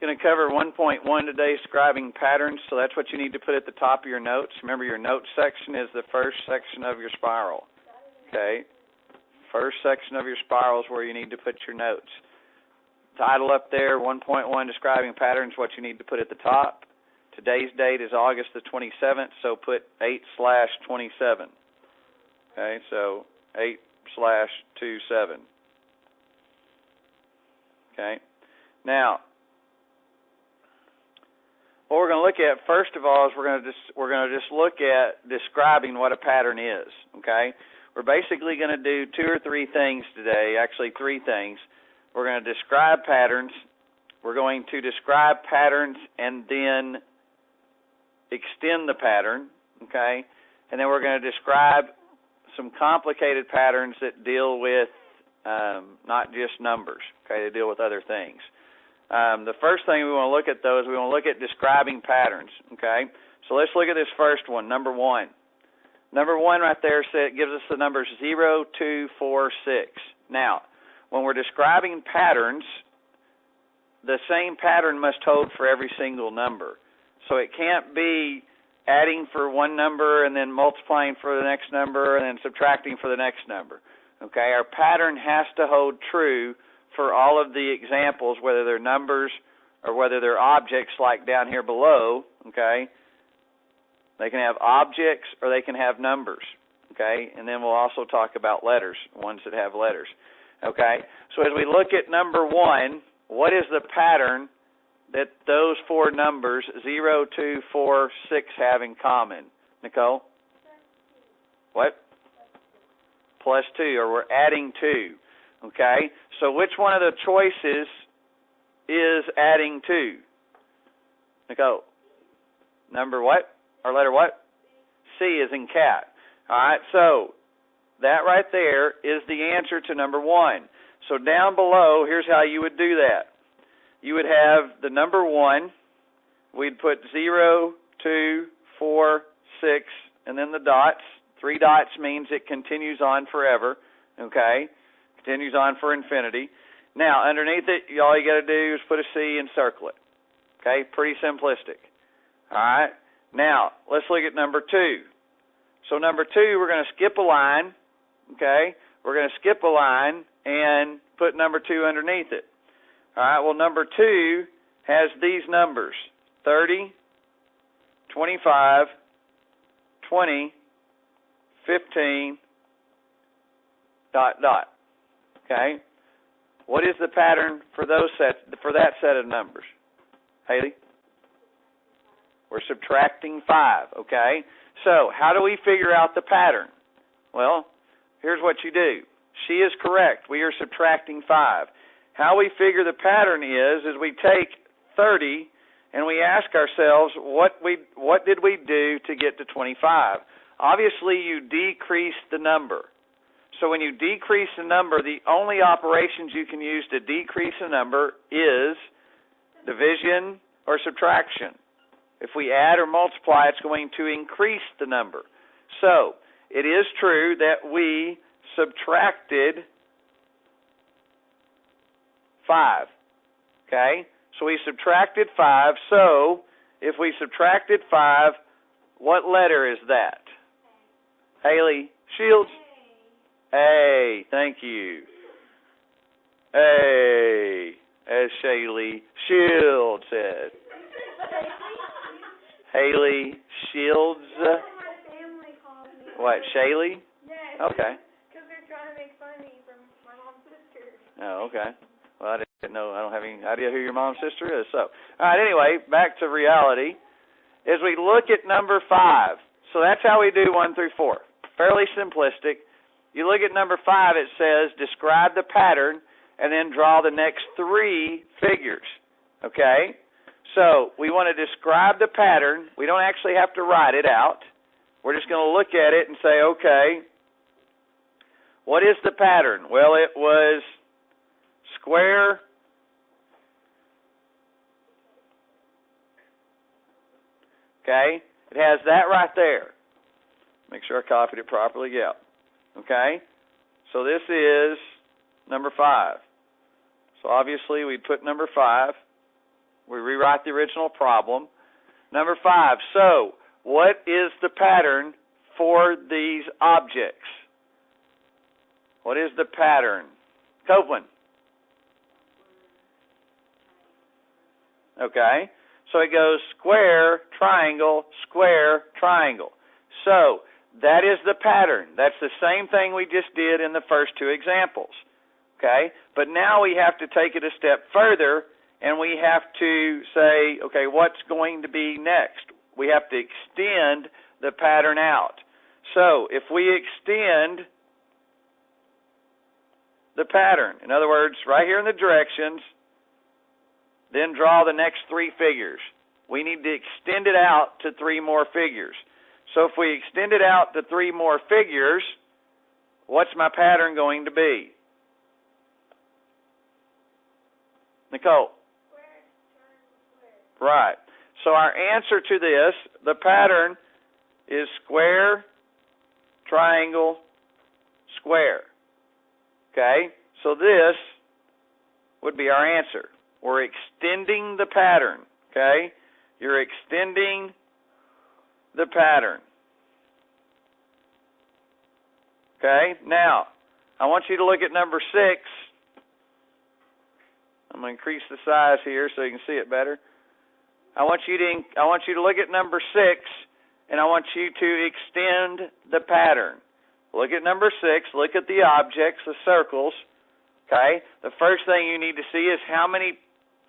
Going to cover 1.1 today, describing patterns, so that's what you need to put at the top of your notes. Remember, your notes section is the first section of your spiral. Okay? First section of your spiral is where you need to put your notes. Title up there, 1.1, describing patterns, what you need to put at the top. Today's date is August the 27th, so put 8/27. Okay, so 8/27. Okay. Now, what we're going to look at first of all is we're going to just look at describing what a pattern is. Okay. We're basically going to do 2 or 3 things today. Actually, 3 things. We're going to describe patterns. We're going to describe patterns and then extend the pattern. Okay. And then we're going to describe some complicated patterns that deal with not just numbers. Okay. They deal with other things. The first thing we want to look at, though, is we want to look at describing patterns, okay? So let's look at this first one, number 1. Number 1 right there gives us the numbers 0, 2, 4, 6. Now, when we're describing patterns, the same pattern must hold for every single number. So it can't be adding for one number and then multiplying for the next number and then subtracting for the next number, okay? Our pattern has to hold true for all of the examples, whether they're numbers or whether they're objects like down here below, okay? They can have objects or they can have numbers, okay? And then we'll also talk about letters, ones that have letters, okay? So as we look at number 1, what is the pattern that those 4 numbers, 0, 2, 4, 6, have in common? Nicole? What? +2, or we're adding 2. Okay, so which one of the choices is adding 2? Nicole? Number what? Or letter what? C is in cat. All right, so that right there is the answer to number 1. So down below, here's how you would do that. You would have the number 1. We'd put 0, 2, 4, 6, and then the dots. 3 dots means it continues on forever. Okay? Continues on for infinity. Now, underneath it, all you got to do is put a C and circle it. Okay? Pretty simplistic. All right? Now, let's look at number 2. So number 2, we're going to skip a line. Okay? We're going to skip a line and put number 2 underneath it. All right? Well, number 2 has these numbers: 30, 25, 20, 15, ... Okay, what is the pattern for that set of numbers? Haley? We're subtracting 5, okay? So, how do we figure out the pattern? Well, here's what you do. She is correct. We are subtracting 5. How we figure the pattern is we take 30 and we ask ourselves, what did we do to get to 25? Obviously, you decrease the number. So when you decrease the number, the only operations you can use to decrease a number is division or subtraction. If we add or multiply, it's going to increase the number. So it is true that we subtracted 5. Okay? So we subtracted 5. So if we subtracted 5, what letter is that? Haley Shields? Hey, thank you. Hey, as Shaylee Shields said. Haley Shields. What, Shaylee? Yes. Okay. Because they're trying to make fun of me from my mom's sister. Oh, okay. Well, I didn't know. I don't have any idea who your mom's sister is. So, all right. Anyway, back to reality. As we look at number 5, so that's how we do 1 through 4. Fairly simplistic. You look at number 5, it says, describe the pattern, and then draw the next 3 figures. Okay? So, we want to describe the pattern. We don't actually have to write it out. We're just going to look at it and say, okay, what is the pattern? Well, it was square, okay? It has that right there. Make sure I copied it properly. Yeah. Okay? So this is number 5. So obviously we'd put number 5. We rewrite the original problem. Number 5, so what is the pattern for these objects? What is the pattern? Copeland. Okay, so it goes square, triangle, square, triangle. So that is the pattern. That's the same thing we just did in the first 2 examples. Okay, but now we have to take it a step further, and we have to say, okay, what's going to be next? We have to extend the pattern out. So if we extend the pattern, in other words, right here in the directions, then draw the next 3 figures. We need to extend it out to 3 more figures. So if we extend it out to 3 more figures, what's my pattern going to be? Nicole? Square, triangle, square. Right. So our answer to this, the pattern is square, triangle, square. Okay? So this would be our answer. We're extending the pattern. Okay? You're extending the pattern. Okay? Now, I want you to look at number 6. I'm going to increase the size here so you can see it better. I want you to look at number 6, and I want you to extend the pattern. Look at number 6. Look at the objects, the circles. Okay? The first thing you need to see is how many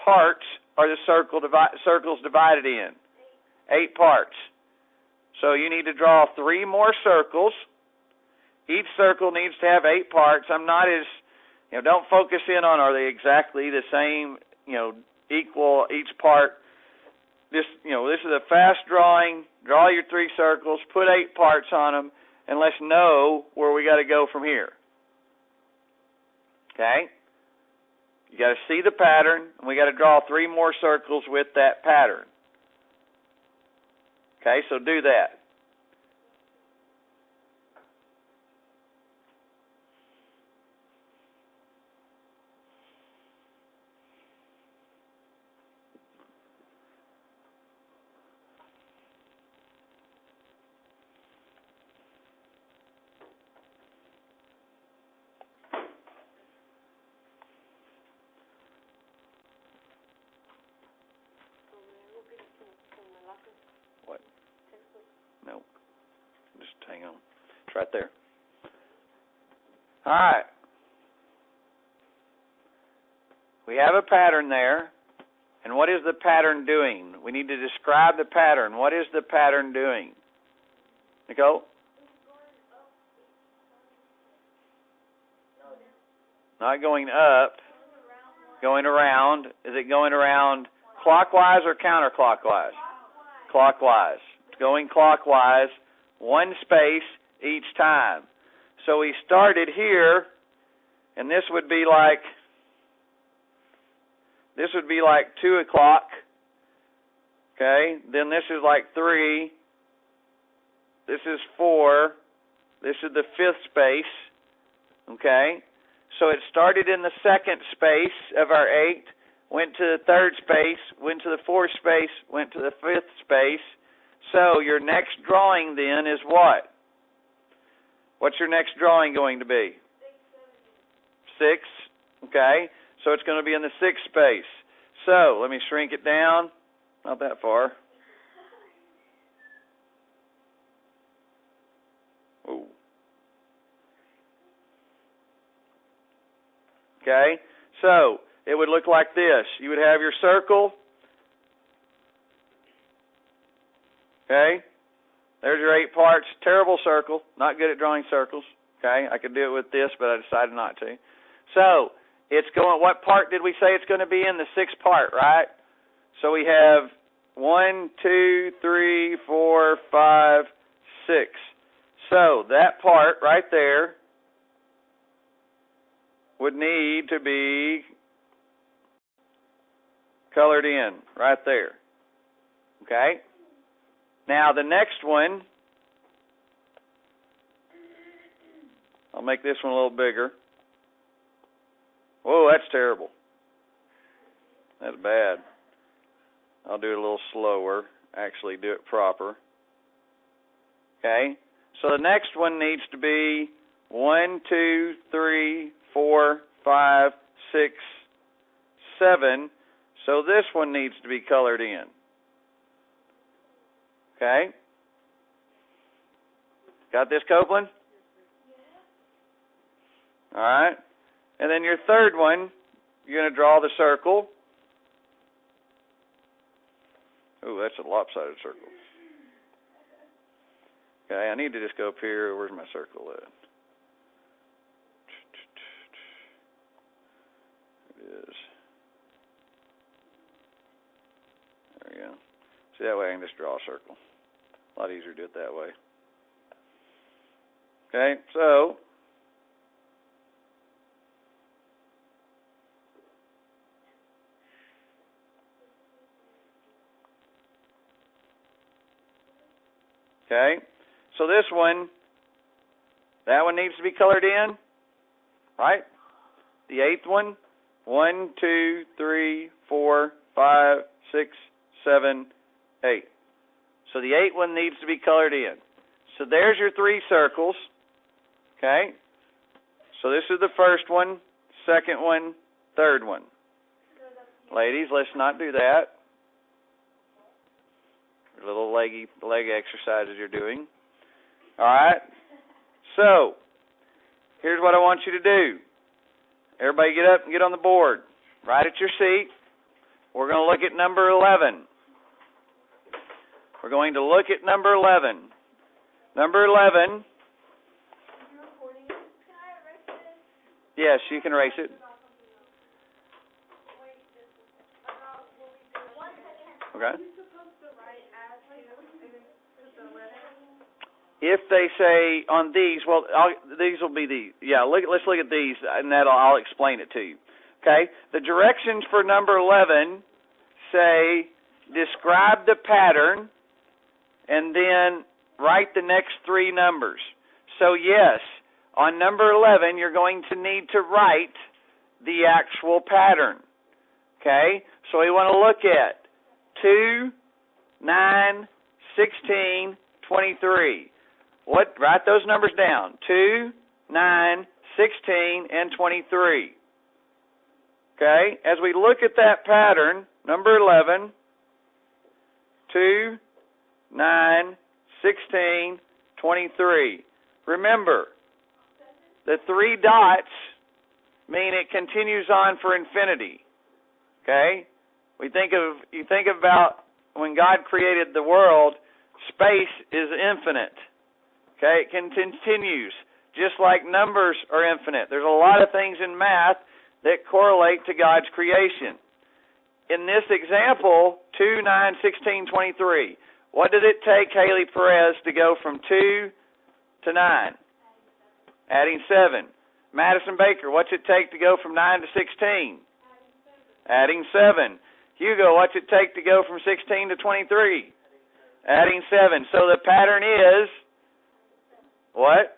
parts are the circles divided in? 8 parts. So you need to draw 3 more circles. Each circle needs to have 8 parts. I'm not as, don't focus in on are they exactly the same, equal each part. This is a fast drawing. Draw your 3 circles, put 8 parts on them, and let's know where we got to go from here. Okay? You got to see the pattern, and we got to draw 3 more circles with that pattern. Okay, so do that. What? Nope. Just hang on. It's right there. All right. We have a pattern there. And what is the pattern doing? We need to describe the pattern. What is the pattern doing? Nicole? Not going up. Going around. Is it going around clockwise or counterclockwise? Clockwise. It's going clockwise, 1 space each time. So we started here, and this would be like 2 o'clock. Okay? Then this is like 3. This is 4. This is the 5th space. Okay? So it started in the 2nd space of our 8, went to the 3rd space, went to the 4th space, went to the 5th space. So your next drawing then is what? What's your next drawing going to be? 6. Okay. So it's going to be in the 6th space. So let me shrink it down. Not that far. Ooh. Okay. So it would look like this. You would have your circle. Okay. There's your 8 parts. Terrible circle. Not good at drawing circles. Okay. I could do it with this, but I decided not to. So it's going, what part did we say it's going to be in? The 6th part, right? So we have 1, 2, 3, 4, 5, 6. So that part right there would need to be colored in right there. Okay? Now the next one, I'll make this one a little bigger. Whoa, that's terrible. That's bad. I'll do it a little slower, actually do it proper. Okay? So the next one needs to be 1, 2, 3, 4, 5, 6, 7. So this one needs to be colored in. Okay? Got this, Copeland? All right. And then your third one, you're going to draw the circle. Ooh, that's a lopsided circle. Okay, I need to just go up here. Where's my circle at? It is. There we go. See, that way I can just draw a circle. A lot easier to do it that way. Okay, so so this one, that one needs to be colored in, right? The eighth one, 1, 2, 3, 4, 5, 6, 7, 8. So the eighth one needs to be colored in. So there's your three circles. Okay? So this is the first one, second one, third one. Ladies, let's not do that. Little leg exercises you're doing. All right? So, here's what I want you to do. Everybody get up and get on the board. Right at your seat. We're going to look at number 11. We're going to look at number 11. Number 11. Yes, you can erase it. Okay. If they say on these, well, these will be the, let's look at these, and I'll explain it to you. Okay? The directions for number 11 say, describe the pattern, and then write the next three numbers. So, yes, on number 11, you're going to need to write the actual pattern. Okay? So we want to look at 2, 9, 16, 23. Write those numbers down. 2, 9, 16, and 23. Okay? As we look at that pattern, number 11, 2, 9, 16, 23. Remember, the three dots mean it continues on for infinity. Okay? You think about when God created the world, space is infinite. Okay? It continues, just like numbers are infinite. There's a lot of things in math that correlate to God's creation. In this example, 2, 9, 16, 23. What did it take Haley Perez to go from 2 to 9? Adding 7. Madison Baker, what's it take to go from 9 to 16? Adding 7. Hugo, what's it take to go from 16 to 23? Adding 7. So the pattern is what?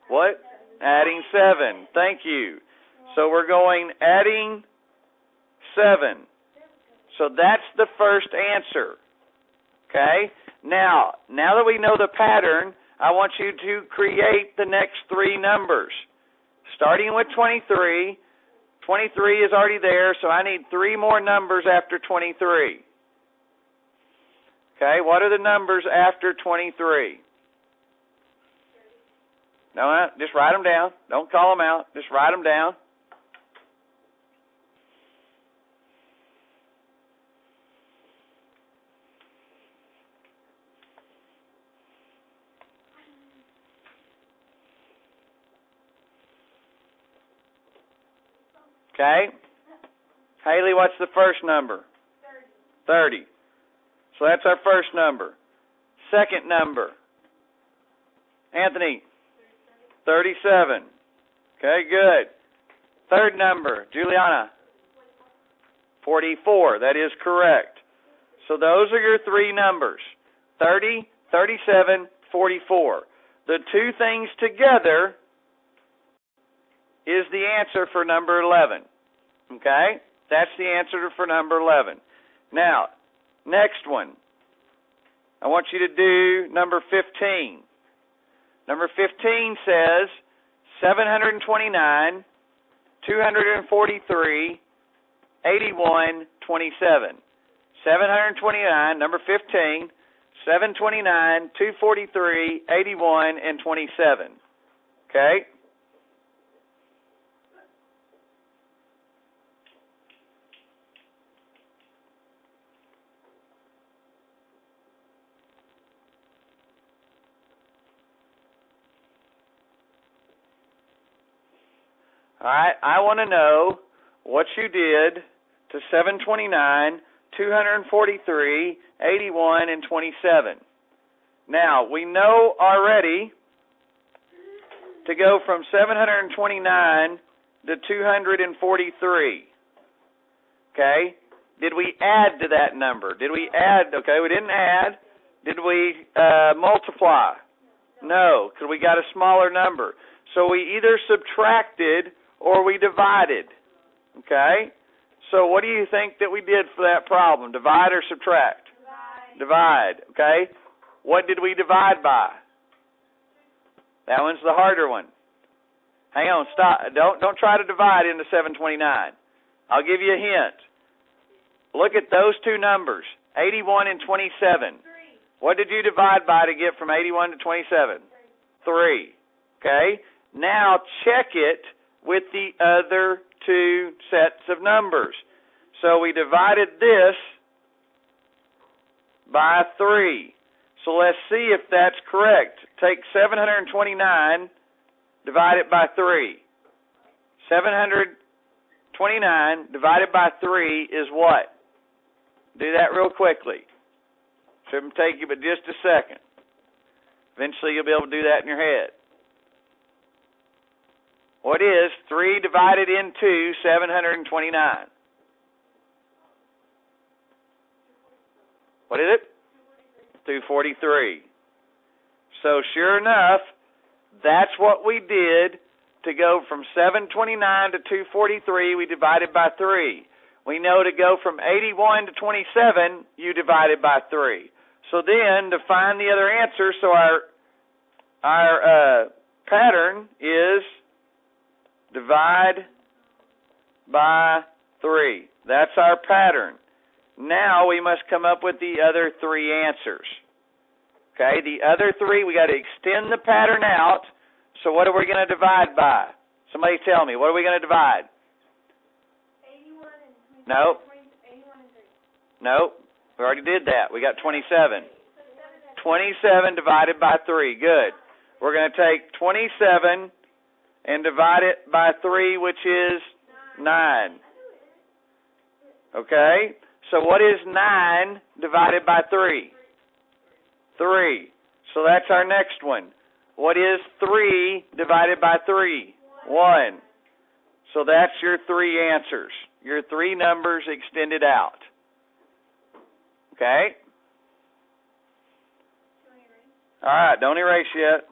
What? Adding 7. Thank you. So we're going adding 7. So that's the first answer. Okay? Now that we know the pattern, I want you to create the next three numbers. Starting with 23. 23 is already there, so I need three more numbers after 23. Okay, what are the numbers after 23? No, just write them down. Don't call them out. Just write them down. Okay? Haley, what's the first number? 30. So that's our first number. Second number. Anthony? 37. Okay, good. Third number. Juliana? 44. That is correct. So those are your three numbers. 30, 37, 44. The two things together is the answer for number 11. Okay? That's the answer for number 11. Now, next one. I want you to do number 15. Number 15 says 729, 243, 81, 27. 729, number 15, 729, 243, 81, and 27. Okay? All right, I want to know what you did to 729, 243, 81, and 27. Now, we know already to go from 729 to 243. Okay? Did we add to that number? Did we add? Okay, we didn't add. Did we multiply? No, because we got a smaller number. So we either subtracted or we divided. Okay? So what do you think that we did for that problem? Divide or subtract? Divide. Okay? What did we divide by? That one's the harder one. Hang on, stop. Don't try to divide into 729. I'll give you a hint. Look at those two numbers, 81 and 27. What did you divide by to get from 81 to 27? 3. Okay? Now check it with the other two sets of numbers. So we divided this by 3. So let's see if that's correct. Take 729, divide it by 3. 729 divided by 3 is what? Do that real quickly. Shouldn't take you but just a second. Eventually you'll be able to do that in your head. What is 3 divided into 729? What is it? 243. So sure enough, that's what we did to go from 729 to 243. We divided by 3. We know to go from 81 to 27, you divided by 3. So then to find the other answer, so our pattern is divide by 3. That's our pattern. Now we must come up with the other 3 answers. Okay, the other 3, we got to extend the pattern out. So what are we going to divide by? Somebody tell me, what are we going to divide? 81 and 27. No. 81 and 3. No, we already did that. We got 27. 27 divided by 3. Good. We're going to take 27 and divide it by 3, which is 9. Okay? So what is 9 divided by 3? 3. So that's our next one. What is 3 divided by 3? 1. So that's your 3 answers. Your 3 numbers extended out. Okay? All right, don't erase yet.